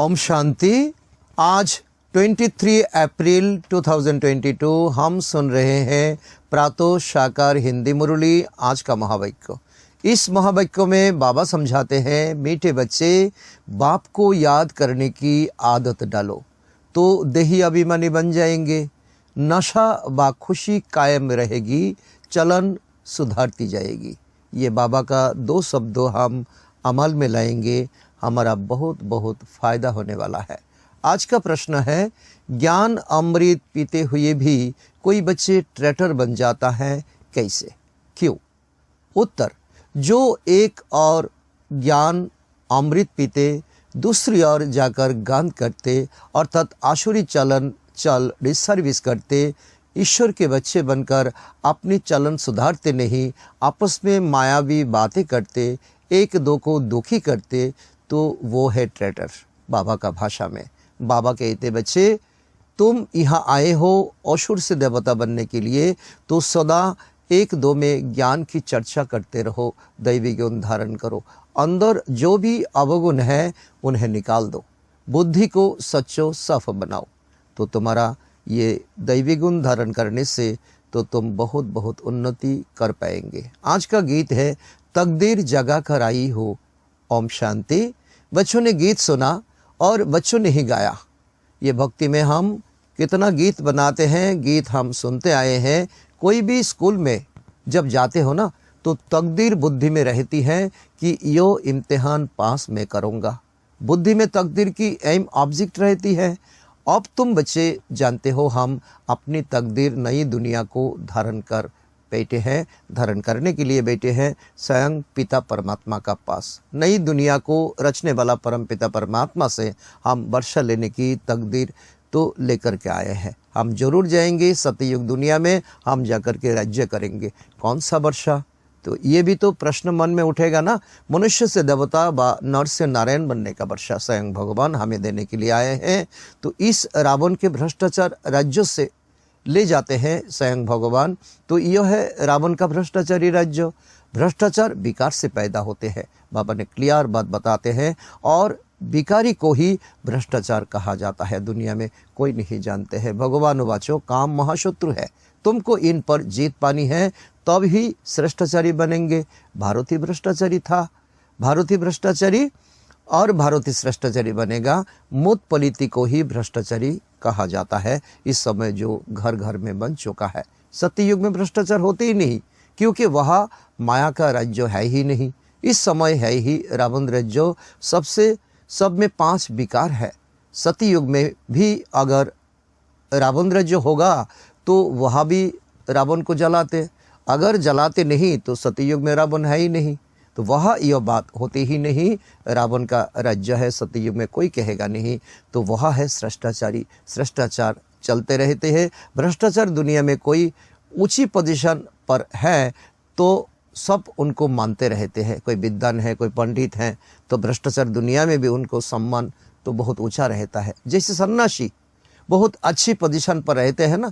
ओम शांति। आज 23 अप्रैल 2022 हम सुन रहे हैं प्रातः साकार हिंदी मुरली। आज का महावाक्य, इस महावाक्य में बाबा समझाते हैं, मीठे बच्चे बाप को याद करने की आदत डालो तो देही अभिमानी बन जाएंगे, नशा व खुशी कायम रहेगी, चलन सुधारती जाएगी। ये बाबा का दो शब्दों हम अमल में लाएंगे, हमारा बहुत बहुत फायदा होने वाला है। आज का प्रश्न है, ज्ञान अमृत पीते हुए भी कोई बच्चे ट्रैटर बन जाता है, कैसे, क्यों? उत्तर, जो एक और ज्ञान अमृत पीते दूसरी ओर जाकर गान करते अर्थात आसुरी चलन चल डिसर्विस करते, ईश्वर के बच्चे बनकर अपनी चलन सुधारते नहीं, आपस में मायावी बातें करते, एक दो को दुखी करते, तो वो है ट्रैटर। बाबा का भाषा में बाबा कहते, बच्चे तुम यहाँ आए हो असुर से देवता बनने के लिए, तो सदा एक दो में ज्ञान की चर्चा करते रहो, दैवी गुण धारण करो, अंदर जो भी अवगुण है उन्हें निकाल दो, बुद्धि को सच्चो साफ बनाओ, तो तुम्हारा ये दैवी गुण धारण करने से तो तुम बहुत बहुत उन्नति कर पाएंगे। आज का गीत है, तकदीर जगा कर आई हो ओम शांति। बच्चों ने गीत सुना और बच्चों ने ही गाया। ये भक्ति में हम कितना गीत बनाते हैं, गीत हम सुनते आए हैं। कोई भी स्कूल में जब जाते हो ना, तो तकदीर बुद्धि में रहती है कि यो इम्तिहान पास मैं करूँगा। बुद्धि में तकदीर की एम ऑब्जेक्ट रहती है। अब तुम बच्चे जानते हो, हम अपनी तकदीर नई दुनिया को धारण कर बैठे हैं, धारण करने के लिए बैठे हैं स्वयं पिता परमात्मा का पास। नई दुनिया को रचने वाला परम पिता परमात्मा से हम वर्षा लेने की तकदीर तो लेकर के आए हैं। हम जरूर जाएंगे सतयुग दुनिया में, हम जाकर के राज्य करेंगे। कौन सा वर्षा? तो ये भी तो प्रश्न मन में उठेगा ना। मनुष्य से देवता व नर से नारायण बनने का वर्षा स्वयं भगवान हमें देने के लिए आए हैं। तो इस रावण के भ्रष्टाचार राज्यों से ले जाते हैं स्वयं भगवान। तो यह है रावण का भ्रष्टाचारी राज्य। भ्रष्टाचार विकार से पैदा होते हैं, बाबा ने क्लियर बात बताते हैं। और विकारी को ही भ्रष्टाचार कहा जाता है। दुनिया में कोई नहीं जानते हैं। भगवान वाचो, काम महाशत्रु है, तुमको इन पर जीत पानी है, तब ही श्रेष्ठाचारी बनेंगे। भारती भ्रष्टाचारी था, भारती भ्रष्टाचारी और भारती श्रेष्ठाचारी बनेगा। मूत पलिति को ही भ्रष्टाचारी कहा जाता है। इस समय जो घर घर में बन चुका है। सत्ययुग में भ्रष्टाचार होते ही नहीं, क्योंकि वह माया का राज्य है ही नहीं। इस समय है ही रावण राज्य। सब में 5 विकार है। सत्ययुग में भी अगर रावण राज्य होगा तो वह भी रावण को जलाते, अगर जलाते नहीं तो सत्ययुग में रावण है ही नहीं। तो वह यह बात होती ही नहीं। रावण का राज्य है, सत्ययुग में कोई कहेगा नहीं। तो वह है श्रेष्ठाचारी। श्रेष्ठाचार चलते रहते हैं। भ्रष्टाचार दुनिया में कोई ऊंची पोजीशन पर है तो सब उनको मानते रहते हैं। कोई विद्वान है, कोई पंडित है, तो भ्रष्टाचार दुनिया में भी उनको सम्मान तो बहुत ऊंचा रहता है। जैसे सन्यासी बहुत अच्छी पोजीशन पर रहते हैं ना,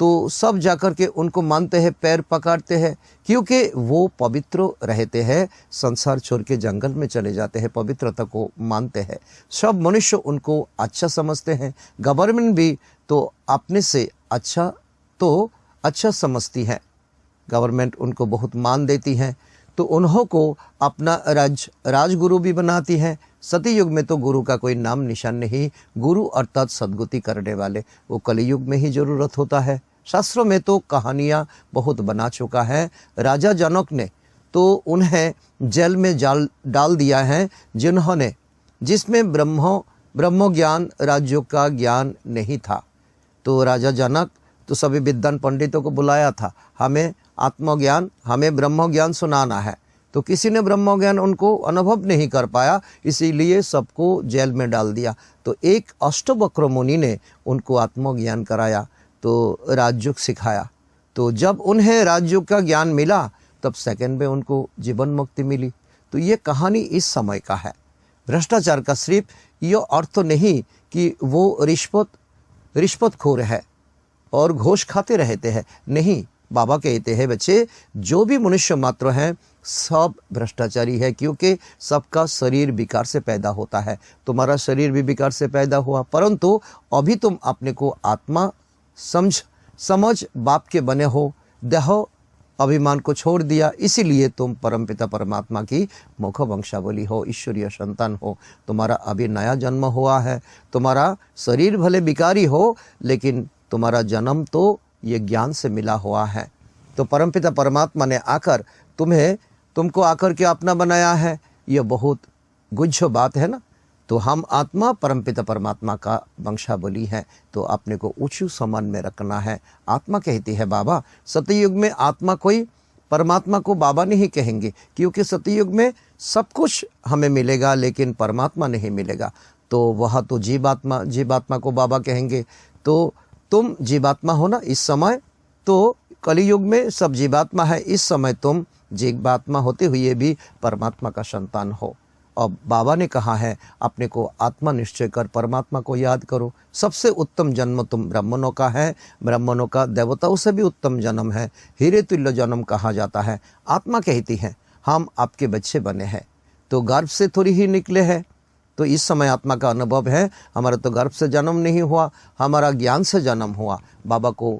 तो सब जाकर के उनको मानते हैं, पैर पकड़ते हैं, क्योंकि वो पवित्र रहते हैं। संसार छोड़ के जंगल में चले जाते हैं, पवित्रता को मानते हैं। सब मनुष्य उनको अच्छा समझते हैं। गवर्नमेंट भी तो अपने से अच्छा समझती है। गवर्नमेंट उनको बहुत मान देती है, तो उन्हों को अपना राजगुरु भी बनाती है। सतयुग में तो गुरु का कोई नाम निशान नहीं। गुरु अर्थात सद्गति करने वाले, वो कलयुग में ही जरूरत होता है। शास्त्रों में तो कहानियाँ बहुत बना चुका है। राजा जनक ने तो उन्हें जेल में डाल दिया है, जिसमें ब्रह्म ज्ञान राज्यों का ज्ञान नहीं था। तो राजा जनक तो सभी विद्वान पंडितों को बुलाया था, हमें आत्मज्ञान, हमें ब्रह्म ज्ञान सुनाना है। तो किसी ने ब्रह्म ज्ञान उनको अनुभव नहीं कर पाया, इसीलिए सबको जेल में डाल दिया। तो एक अष्टवक्र मुनि ने उनको आत्मज्ञान कराया, तो राजयोग सिखाया। तो जब उन्हें राजयोग का ज्ञान मिला, तब सेकंड में उनको जीवन मुक्ति मिली। तो ये कहानी इस समय का है। भ्रष्टाचार का सिर्फ ये अर्थ नहीं कि वो रिश्वतखोर है और घूस खाते रहते हैं, नहीं। बाबा कहते हैं बच्चे, जो भी मनुष्य मात्र हैं सब भ्रष्टाचारी है, क्योंकि सबका शरीर विकार से पैदा होता है। तुम्हारा शरीर भी विकार से पैदा हुआ, परंतु अभी तुम अपने को आत्मा समझ बाप के बने हो, देह अभिमान को छोड़ दिया, इसीलिए तुम परमपिता परमात्मा की मुख वंशावली हो, ईश्वरीय संतान हो। तुम्हारा अभी नया जन्म हुआ है, तुम्हारा शरीर भले विकारी हो, लेकिन तुम्हारा जन्म तो ये ज्ञान से मिला हुआ है। तो परमपिता परमात्मा ने आकर तुमको आकर के अपना बनाया है, ये बहुत गुज्ज बात है ना। तो हम आत्मा परमपिता परमात्मा का वंशावली है, तो अपने को ऊंचे समान में रखना है। आत्मा कहती है बाबा, सतयुग में आत्मा कोई परमात्मा को बाबा नहीं कहेंगे, क्योंकि सतयुग में सब कुछ हमें मिलेगा लेकिन परमात्मा नहीं मिलेगा। तो वह तो जीवात्मा को बाबा कहेंगे। तो तुम जीवात्मा हो ना इस समय, तो कलियुग में सब जीवात्मा है, इस समय तुम जीवात्मा होते हुए भी परमात्मा का संतान हो। और बाबा ने कहा है अपने को आत्मा निश्चय कर परमात्मा को याद करो। सबसे उत्तम जन्म तुम ब्राह्मणों का है, ब्राह्मणों का देवताओं से भी उत्तम जन्म है, हीरे तुल्य जन्म कहा जाता है। आत्मा कहती है हम आपके बच्चे बने हैं, तो गर्भ से थोड़ी ही निकले हैं। तो इस समय आत्मा का अनुभव है, हमारा तो गर्भ से जन्म नहीं हुआ, हमारा ज्ञान से जन्म हुआ। बाबा को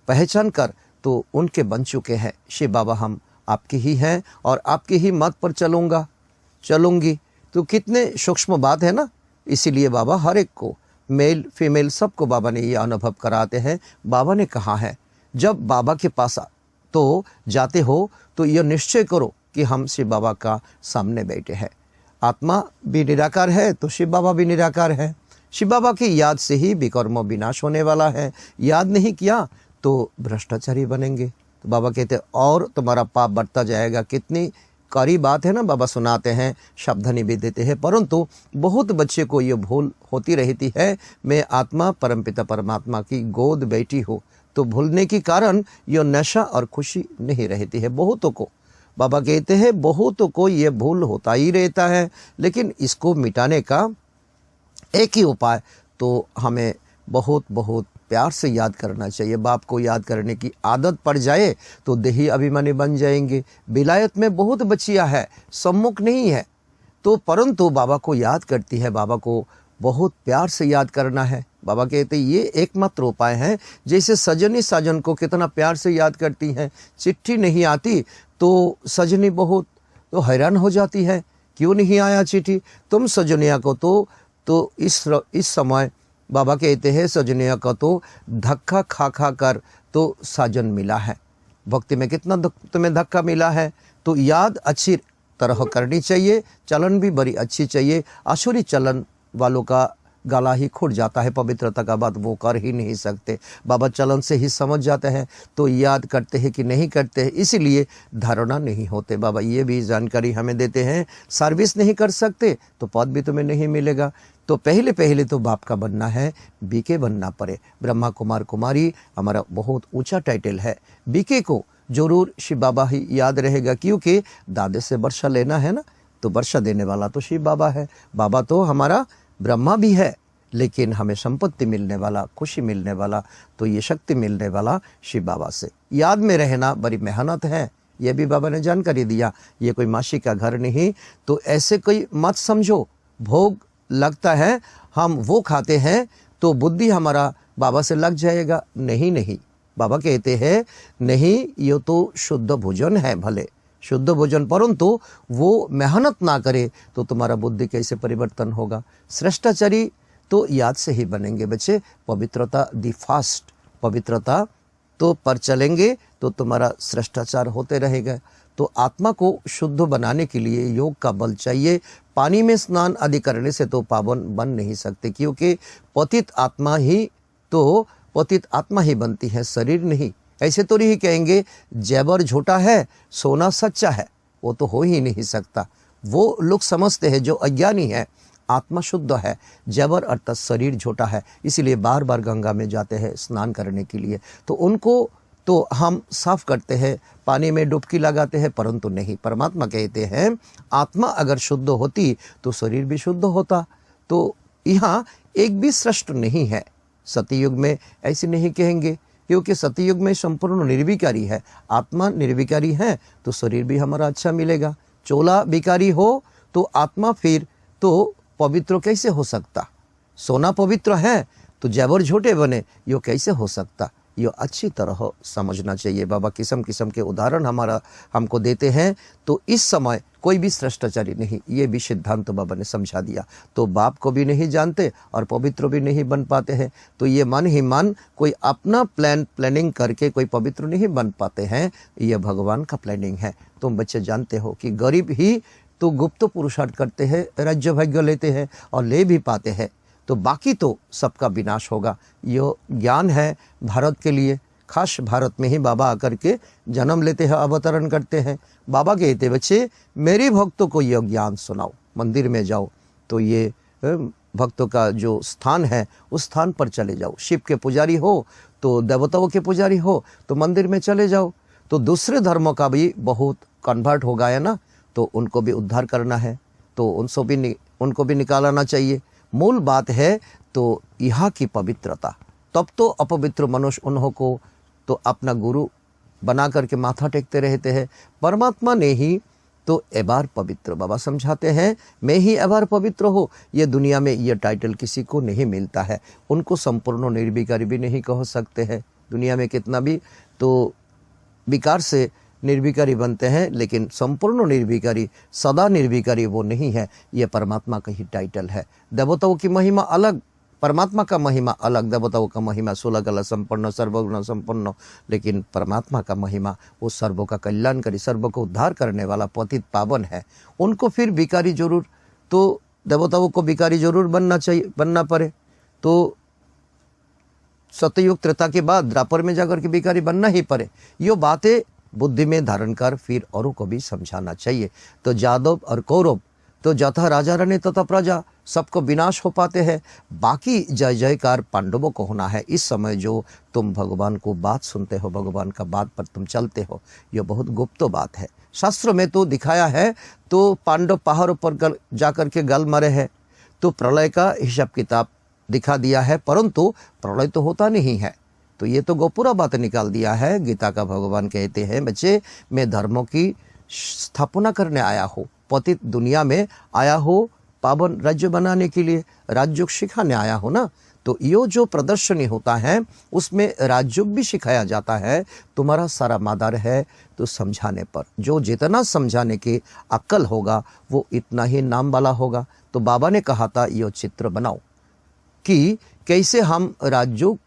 पहचान कर तो उनके बन चुके हैं। शिव बाबा हम आपके ही हैं और आपके ही मत पर चलूंगी। तो कितने सूक्ष्म बात है ना। इसीलिए बाबा हर एक को, मेल फीमेल सबको बाबा ने ये अनुभव कराते हैं। बाबा ने कहा है जब बाबा के पास तो जाते हो तो यह निश्चय करो कि हम शिव बाबा का सामने बैठे हैं। आत्मा भी निराकार है तो शिव बाबा भी निराकार है। शिव बाबा की याद से ही विकर्म विनाश होने वाला है। याद नहीं किया तो भ्रष्टाचारी बनेंगे। तो बाबा कहते और तुम्हारा पाप बढ़ता जाएगा। कितनी कड़ी बात है ना। बाबा सुनाते हैं, सावधानी भी देते हैं, परंतु बहुत बच्चे को ये भूल होती रहती है, मैं आत्मा परमपिता परमात्मा की गोद बैठी हूँ। तो भूलने के कारण ये नशा और खुशी नहीं रहती है बहुतों को। बाबा कहते हैं बहुतों को ये भूल होता ही रहता है, लेकिन इसको मिटाने का एक ही उपाय, तो हमें बहुत बहुत प्यार से याद करना चाहिए। बाप को याद करने की आदत पड़ जाए तो देही अभिमानी बन जाएंगे। विलायत में बहुत बच्चियां है, सम्मुख नहीं है, तो परंतु बाबा को याद करती है। बाबा को बहुत प्यार से याद करना है। बाबा कहते ये एकमात्र उपाय है। जैसे सजनी साजन को कितना प्यार से याद करती हैं, चिट्ठी नहीं आती तो सजनी बहुत तो हैरान हो जाती है, क्यों नहीं आया चिट्ठी। तुम सजनिया को तो इस समय बाबा कहते हैं सजनिया का तो धक्का खा कर तो साजन मिला है। भक्ति में कितना तुम्हें धक्का मिला है। तो याद अच्छी तरह करनी चाहिए, चलन भी बड़ी अच्छी चाहिए। आसुरी चलन वालों का गला ही खुट जाता है, पवित्रता का बात वो कर ही नहीं सकते। बाबा चलन से ही समझ जाते हैं, तो याद करते हैं कि नहीं करते हैं, इसीलिए धारणा नहीं होते। बाबा ये भी जानकारी हमें देते हैं, सर्विस नहीं कर सकते तो पद भी तुम्हें नहीं मिलेगा। तो पहले तो बाप का बनना है, बीके बनना पड़े। ब्रह्मा कुमार कुमारी हमारा बहुत ऊंचा टाइटल है। बीके को जरूर शिव बाबा ही याद रहेगा, क्योंकि दादे से वर्षा लेना है ना, तो वर्षा देने वाला तो शिव बाबा है। बाबा तो हमारा ब्रह्मा भी है, लेकिन हमें संपत्ति मिलने वाला, खुशी मिलने वाला, तो ये शक्ति मिलने वाला शिव बाबा से। याद में रहना बड़ी मेहनत है, ये भी बाबा ने जानकारी दिया। ये कोई मासी का घर नहीं, तो ऐसे कोई मत समझो। भोग लगता है, हम वो खाते हैं तो बुद्धि हमारा बाबा से लग जाएगा। नहीं, बाबा कहते हैं नहीं, ये तो शुद्ध भोजन है, भले शुद्ध भोजन, परंतु वो मेहनत ना करे तो तुम्हारा बुद्धि कैसे परिवर्तन होगा। श्रेष्ठाचारी तो याद से ही बनेंगे बच्चे। पवित्रता दी फास्ट, पवित्रता तो पर चलेंगे तो तुम्हारा श्रेष्ठाचार होते रहेगा। तो आत्मा को शुद्ध बनाने के लिए योग का बल चाहिए। पानी में स्नान आदि करने से तो पावन बन नहीं सकते, क्योंकि पतित आत्मा ही बनती है, शरीर नहीं। ऐसे तो नहीं कहेंगे जेवर झूठा है सोना सच्चा है, वो तो हो ही नहीं सकता। वो लोग समझते हैं जो अज्ञानी है, आत्मा शुद्ध है, जेवर अर्थात शरीर झूठा है, इसीलिए बार बार गंगा में जाते हैं स्नान करने के लिए। तो उनको तो हम साफ करते हैं, पानी में डुबकी लगाते हैं, परंतु नहीं। परमात्मा कहते हैं आत्मा अगर शुद्ध होती तो शरीर भी शुद्ध होता। तो यहाँ एक भी श्रेष्ठ नहीं है। सतयुग में ऐसे नहीं कहेंगे क्योंकि सतयुग में संपूर्ण निर्विकारी है, आत्मा निर्विकारी है तो शरीर भी हमारा अच्छा मिलेगा। चोला विकारी हो तो आत्मा फिर तो पवित्र कैसे हो सकता? सोना पवित्र है तो जेवर झूठे बने, यो कैसे हो सकता? यो अच्छी तरह समझना चाहिए। बाबा किस्म किस्म के उदाहरण हमको देते हैं। तो इस समय कोई भी श्रेष्ठाचारी नहीं, ये भी सिद्धांत बाबा ने समझा दिया। तो बाप को भी नहीं जानते और पवित्र भी नहीं बन पाते हैं। तो ये मन ही मन कोई अपना प्लानिंग करके कोई पवित्र नहीं बन पाते हैं, ये भगवान का प्लानिंग है। तुम बच्चे जानते हो कि गरीब ही तो गुप्त पुरुषार्थ करते हैं, राज्य भाग्य लेते हैं और ले भी पाते हैं, तो बाकी तो सबका विनाश होगा। ये ज्ञान है भारत के लिए, खास भारत में ही बाबा आकर के जन्म लेते हैं, अवतरण करते हैं। बाबा कहते बच्चे मेरी भक्तों को यह ज्ञान सुनाओ, मंदिर में जाओ तो ये भक्तों का जो स्थान है उस स्थान पर चले जाओ। शिव के पुजारी हो तो देवताओं के पुजारी हो तो मंदिर में चले जाओ। तो दूसरे धर्मों का भी बहुत कन्वर्ट हो गया ना, तो उनको भी उद्धार करना है, तो उनको भी निकालना चाहिए। मूल बात है तो यहाँ की पवित्रता। तब तो अपवित्र मनुष्य उन्हों को तो अपना गुरु बना करके माथा टेकते रहते हैं। परमात्मा ने ही तो एबार पवित्र, बाबा समझाते हैं मैं ही एबार पवित्र हो। ये दुनिया में ये टाइटल किसी को नहीं मिलता है। उनको संपूर्ण निर्विकारी भी नहीं कह सकते हैं। दुनिया में कितना भी तो विकार से निर्विकारी बनते हैं, लेकिन संपूर्ण निर्विकारी, सदा निर्विकारी वो नहीं है। ये परमात्मा का ही टाइटल है। देवताओं की महिमा अलग, परमात्मा का महिमा अलग। देवताओं का महिमा 16 कला संपन्न, सर्वगुण संपन्न, लेकिन परमात्मा का महिमा वो सर्वों का कल्याणकारी, सर्वों को उद्धार करने वाला पतित पावन है। उनको फिर भिखारी जरूर, तो देवताओं को भिखारी जरूर बनना पड़े। तो सतयुग त्रेता के बाद द्वापर में जाकर के भिखारी बनना ही पड़े। ये बातें बुद्धि में धारण कर फिर औरों को भी समझाना चाहिए। तो जादव और कौरव तो जथा राजा रानी तथा प्रजा सबको विनाश हो पाते हैं। बाकी जय जयकार पांडवों को होना है। इस समय जो तुम भगवान को बात सुनते हो, भगवान का बात पर तुम चलते हो, यह बहुत गुप्त बात है। शास्त्र में तो दिखाया है तो पांडव पहाड़ों पर जाकर के गल मरे हैं, तो प्रलय का हिसाब किताब दिखा दिया है, परंतु प्रलय तो होता नहीं है। तो ये तो गोपुरा बात निकाल दिया है। गीता का भगवान कहते हैं बच्चे मैं धर्मों की स्थापना करने आया हूँ, पतित दुनिया में आया हो, पावन राज्य बनाने के लिए राजयोग सिखाने आया हो ना। तो ये जो प्रदर्शनी होता है उसमें राजयोग भी सिखाया जाता है। तुम्हारा सारा मादार है तो समझाने पर, जो जितना समझाने की अक्ल होगा वो इतना ही नाम वाला होगा। तो बाबा ने कहा था ये चित्र बनाओ कि कैसे हम राजयोग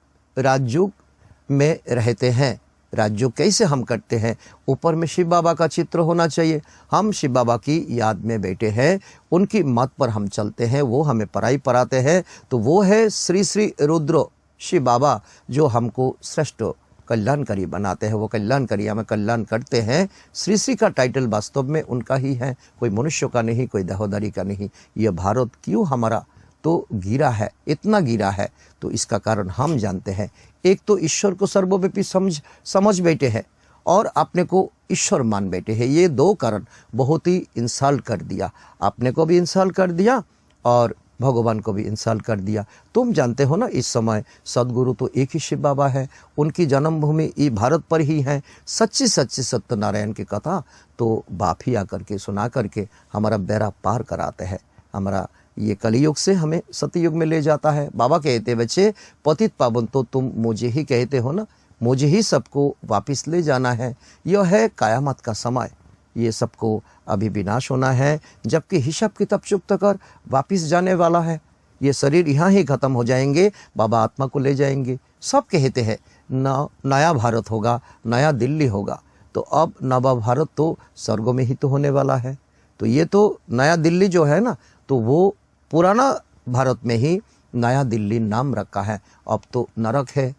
में रहते हैं, राज्य कैसे हम करते हैं। ऊपर में शिव बाबा का चित्र होना चाहिए। हम शिव बाबा की याद में बैठे हैं, उनकी मत पर हम चलते हैं, वो हमें पढ़ाई पढ़ाते हैं। तो वो है श्री श्री रुद्र शिव बाबा जो हमको श्रेष्ठ कल्याणकारी बनाते हैं। वो कल्याणकारी हमें कल्याण करते हैं। श्री श्री का टाइटल वास्तव में उनका ही है, कोई मनुष्य का नहीं, कोई देहोदारी का नहीं। यह भारत क्यों हमारा तो गिरा है, इतना गिरा है, तो इसका कारण हम जानते हैं। एक तो ईश्वर को सर्वव्यापी समझ बैठे हैं और अपने को ईश्वर मान बैठे हैं। ये दो कारण बहुत ही इंसल्ट कर दिया, अपने को भी इंसल्ट कर दिया और भगवान को भी इंसल्ट कर दिया। तुम जानते हो ना इस समय सदगुरु तो एक ही शिव बाबा है, उनकी जन्मभूमि ये भारत पर ही है। सच्ची सच्ची सत्यनारायण की कथा तो बाप ही आकर के सुना करके हमारा बेड़ा पार कराते हैं। हमारा ये कलियुग से हमें सतयुग में ले जाता है। बाबा कहते बच्चे पतित पावन तो तुम मुझे ही कहते हो ना, मुझे ही सबको वापस ले जाना है। यह है कयामत का समय, ये सबको अभी विनाश होना है, जबकि हिसाब किताब चुकता कर वापस जाने वाला है। ये शरीर यहाँ ही खत्म हो जाएंगे, बाबा आत्मा को ले जाएंगे। सब कहते हैं नया भारत होगा, नया दिल्ली होगा। तो अब नवा भारत तो स्वर्गों में ही तो होने वाला है। तो ये तो नया दिल्ली जो है ना, तो वो पुराना भारत में ही नया दिल्ली नाम रखा है। अब तो नरक है।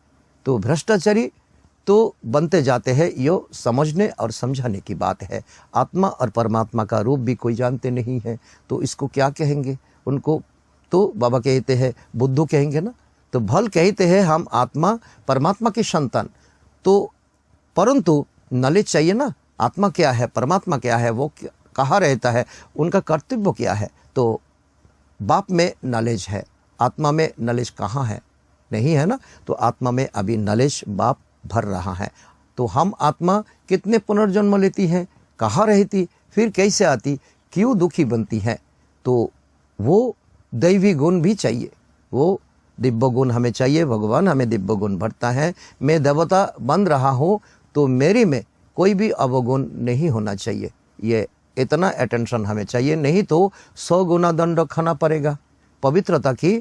तो भ्रष्टाचारी तो बनते जाते हैं। ये समझने और समझाने की बात है। आत्मा और परमात्मा का रूप भी कोई जानते नहीं है, तो इसको क्या कहेंगे। उनको तो बाबा कहते हैं बुद्धू कहेंगे ना, तो भल कहते हैं हम आत्मा परमात्मा की संतान। तो परंतु नॉलेज चाहिए ना, आत्मा क्या है, परमात्मा क्या है, वो कहाँ रहता है, उनका कर्तव्य क्या है। तो बाप में नॉलेज है, आत्मा में नॉलेज कहाँ है, नहीं है ना। तो आत्मा में अभी नॉलेज बाप भर रहा है। तो हम आत्मा कितने पुनर्जन्म लेती है, कहाँ रहती, फिर कैसे आती, क्यों दुखी बनती है। तो वो दैवी गुण भी चाहिए, वो दिव्य गुण हमें चाहिए। भगवान हमें दिव्य गुण भरता है। मैं देवता बन रहा हूँ तो मेरे में कोई भी अवगुण नहीं होना चाहिए, ये इतना अटेंशन हमें चाहिए, नहीं तो 100 गुना दंड खाना पड़ेगा। पवित्रता की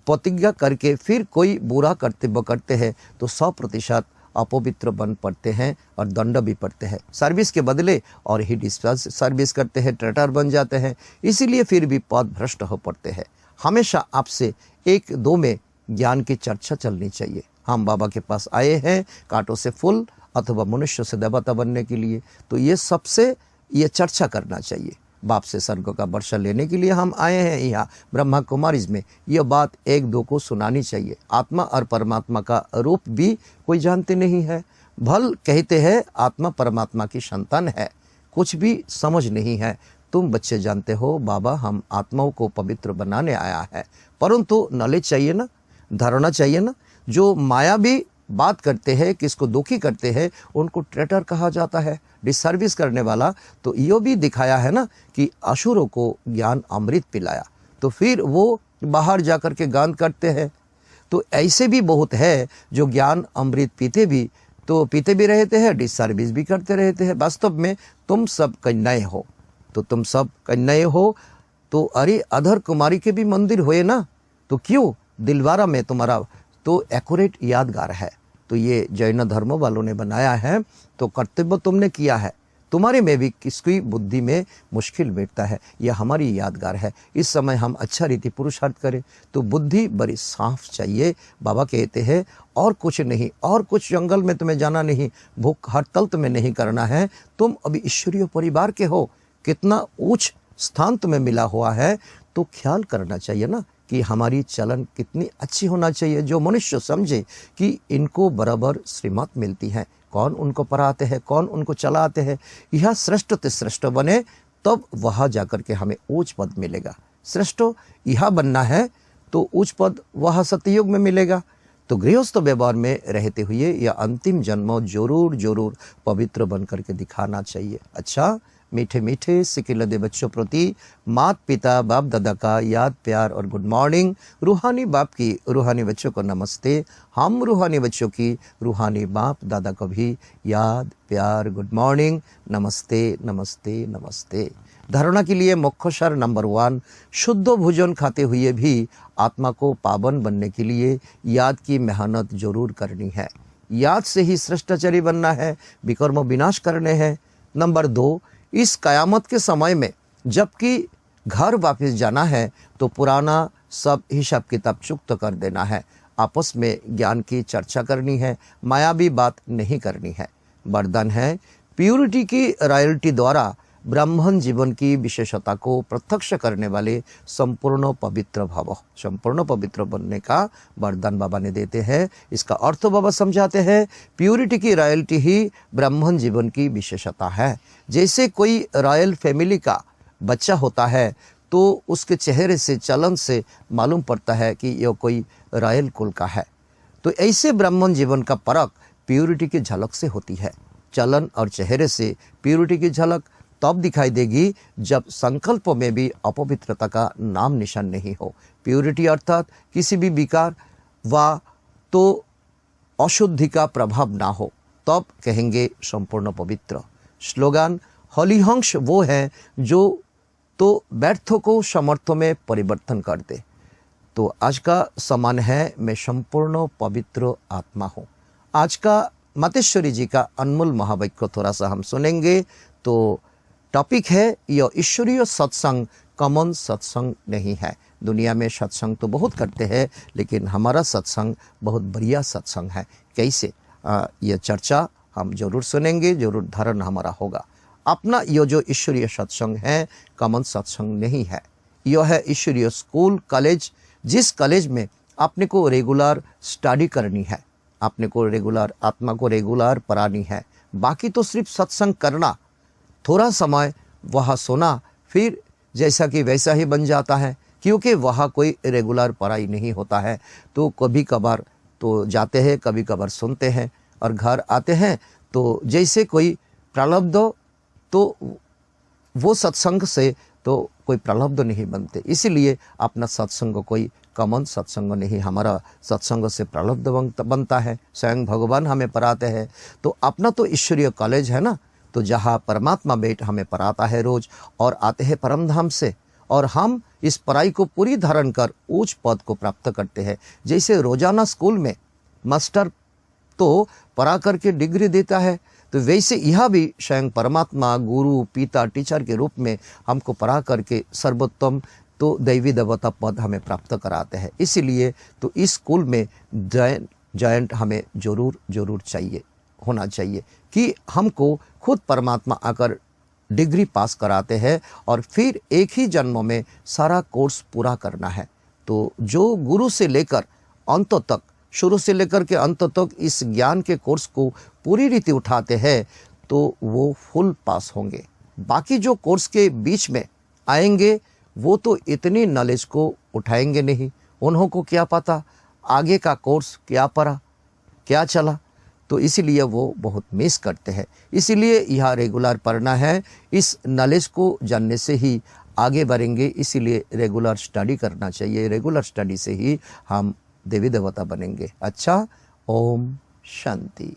प्रतिज्ञा करके फिर कोई बुरा कर्तव्य करते हैं तो 100% अपवित्र बन पड़ते हैं और दंड भी पड़ते हैं। सर्विस के बदले और ही डिस्चार्ज सर्विस करते हैं, ट्रेटर बन जाते हैं, इसीलिए फिर भी पद भ्रष्ट हो पड़ते हैं। हमेशा आपसे 1-2 में ज्ञान की चर्चा चलनी चाहिए। हम बाबा के पास आए हैं कांटों से फूल अथवा मनुष्य से देवता बनने के लिए, तो ये सबसे ये चर्चा करना चाहिए। बाप से स्वर्ग का वर्षा लेने के लिए हम आए हैं यहाँ ब्रह्मा कुमारीज में, यह बात 1-2 को सुनानी चाहिए। आत्मा और परमात्मा का रूप भी कोई जानते नहीं है। भल कहते हैं आत्मा परमात्मा की संतान है, कुछ भी समझ नहीं है। तुम बच्चे जानते हो बाबा हम आत्माओं को पवित्र बनाने आया है, परंतु नॉलेज चाहिए ना, धारणा चाहिए ना। जो माया भी बात करते हैं, किसको दुखी करते हैं, उनको ट्रेटर कहा जाता है, डिसर्विस करने वाला। तो यो भी दिखाया है ना कि असुरों को ज्ञान अमृत पिलाया, तो फिर वो बाहर जाकर के गान करते हैं। तो ऐसे भी बहुत है जो ज्ञान अमृत पीते भी रहते हैं, डिसर्विस भी करते रहते हैं। वास्तव में तुम सब कन्याएं हो, तो तुम सब कन्याएं हो तो अरे अधर कुमारी के भी मंदिर हुए ना, तो क्यों दिलवारा में तुम्हारा तो एक्यूरेट यादगार है। तो ये जैन धर्म वालों ने बनाया है, तो कर्तव्य तुमने किया है, तुम्हारे में भी किसकी बुद्धि में मुश्किल बैठता है, यह हमारी यादगार है। इस समय हम अच्छा रीति पुरुषार्थ करें तो बुद्धि बड़ी साफ चाहिए। बाबा कहते हैं और कुछ नहीं, और कुछ जंगल में तुम्हें जाना नहीं, भूख हड़ताल तुम्हें नहीं करना है। तुम अभी ईश्वरीय परिवार के हो, कितना उच्च स्थान तुम्हें मिला हुआ है, तो ख्याल करना चाहिए ना कि हमारी चलन कितनी अच्छी होना चाहिए। जो मनुष्य समझे कि इनको बराबर श्रीमत मिलती है, कौन उनको पढ़ाते हैं, कौन उनको चलाते हैं, यह श्रेष्ठ ते श्रेष्ठ बने, तब वहाँ जाकर के हमें उच्च पद मिलेगा। श्रेष्ठ यह बनना है तो उच्च पद वह सतयुग में मिलेगा। तो गृहस्थ व्यवहार में रहते हुए यह अंतिम जन्म जरूर पवित्र बन करके दिखाना चाहिए। अच्छा, मीठे मीठे सिकिलदे बच्चों प्रति माता पिता बाप दादा का याद प्यार और गुड मॉर्निंग। रूहानी बाप की रूहानी बच्चों को नमस्ते। हम रूहानी बच्चों की रूहानी बाप दादा को भी याद प्यार गुड मॉर्निंग, नमस्ते नमस्ते नमस्ते। धारणा के लिए मुख्यसार नंबर 1, शुद्ध भोजन खाते हुए भी आत्मा को पावन बनने के लिए याद की मेहनत जरूर करनी है। याद से ही श्रेष्ठाचारी बनना है, विकर्म विनाश करने हैं। नंबर 2, इस कयामत के समय में जबकि घर वापस जाना है तो पुराना सब हिसाब किताब चुकता कर देना है। आपस में ज्ञान की चर्चा करनी है, मायावी बात नहीं करनी है। वरदान है प्यूरिटी की रॉयल्टी द्वारा ब्राह्मण जीवन की विशेषता को प्रत्यक्ष करने वाले संपूर्ण पवित्र भव। संपूर्ण पवित्र बनने का वरदान बाबा ने देते हैं। इसका अर्थ बाबा समझाते हैं, प्यूरिटी की रॉयल्टी ही ब्राह्मण जीवन की विशेषता है। जैसे कोई रॉयल फैमिली का बच्चा होता है तो उसके चेहरे से, चलन से मालूम पड़ता है कि यह कोई रॉयल कुल का है। तो ऐसे ब्राह्मण जीवन का परख प्यूरिटी की झलक से होती है। चलन और चेहरे से प्यूरिटी की झलक तब दिखाई देगी जब संकल्प में भी अपवित्रता का नाम निशान नहीं हो। प्यूरिटी अर्थात किसी भी विकार व तो अशुद्धि का प्रभाव ना हो, तब कहेंगे संपूर्ण पवित्र। स्लोगान हलिहंस वो है जो तो व्यर्थों को समर्थों में परिवर्तन कर दे। तो आज का समान है मैं संपूर्ण पवित्र आत्मा हूँ। आज का मातेश्वरी जी का अनमोल महावाक्य थोड़ा सा हम सुनेंगे। तो टॉपिक है यह ईश्वरीय सत्संग कॉमन सत्संग नहीं है। दुनिया में सत्संग तो बहुत करते हैं, लेकिन हमारा सत्संग बहुत बढ़िया सत्संग है। कैसे, यह चर्चा हम जरूर सुनेंगे, जरूर धारण हमारा होगा। अपना यह जो ईश्वरीय सत्संग है कॉमन सत्संग नहीं है। यह है ईश्वरीय स्कूल कॉलेज, जिस कॉलेज में आपने को रेगुलर स्टडी करनी है, आपने को रेगुलर आत्मा को रेगुलर पढ़ानी है। बाकी तो सिर्फ सत्संग करना, थोड़ा समय वहाँ सोना, फिर जैसा कि वैसा ही बन जाता है, क्योंकि वहाँ कोई रेगुलर पढ़ाई नहीं होता है। तो कभी कभार तो जाते हैं, कभी कभार सुनते हैं, और घर आते हैं तो जैसे कोई प्रलब्ध हो, तो वो सत्संग से तो कोई प्रलब्ध नहीं बनते। इसीलिए अपना सत्संग कोई कॉमन सत्संग नहीं, हमारा सत्संग से प्रलब्ध बनता है। स्वयं भगवान हमें पढ़ाते हैं। तो अपना तो ईश्वरीय कॉलेज है ना, तो जहाँ परमात्मा बैठ हमें पढ़ाता है रोज, और आते हैं परम धाम से, और हम इस पढ़ाई को पूरी धारण कर उच्च पद को प्राप्त करते हैं। जैसे रोजाना स्कूल में मास्टर तो पढ़ा करके डिग्री देता है, तो वैसे यह भी स्वयं परमात्मा गुरु पिता टीचर के रूप में हमको पढ़ा करके सर्वोत्तम तो दैवी देवता पद हमें प्राप्त कराते हैं। इसीलिए तो इस स्कूल में जॉइंट हमें जरूर चाहिए, होना चाहिए कि हमको खुद परमात्मा आकर डिग्री पास कराते हैं और फिर एक ही जन्म में सारा कोर्स पूरा करना है। तो जो गुरु से लेकर अंत तक, शुरू से लेकर के अंत तक इस ज्ञान के कोर्स को पूरी रीति उठाते हैं तो वो फुल पास होंगे। बाकी जो कोर्स के बीच में आएंगे वो तो इतनी नॉलेज को उठाएंगे नहीं, उन्हों को क्या पता आगे का कोर्स क्या पढ़ा क्या चला, तो इसीलिए वो बहुत मिस करते हैं। इसीलिए यह रेगुलर पढ़ना है, इस नॉलेज को जानने से ही आगे बढ़ेंगे। इसीलिए रेगुलर स्टडी करना चाहिए, रेगुलर स्टडी से ही हम देवी देवता बनेंगे। अच्छा, ओम शांति।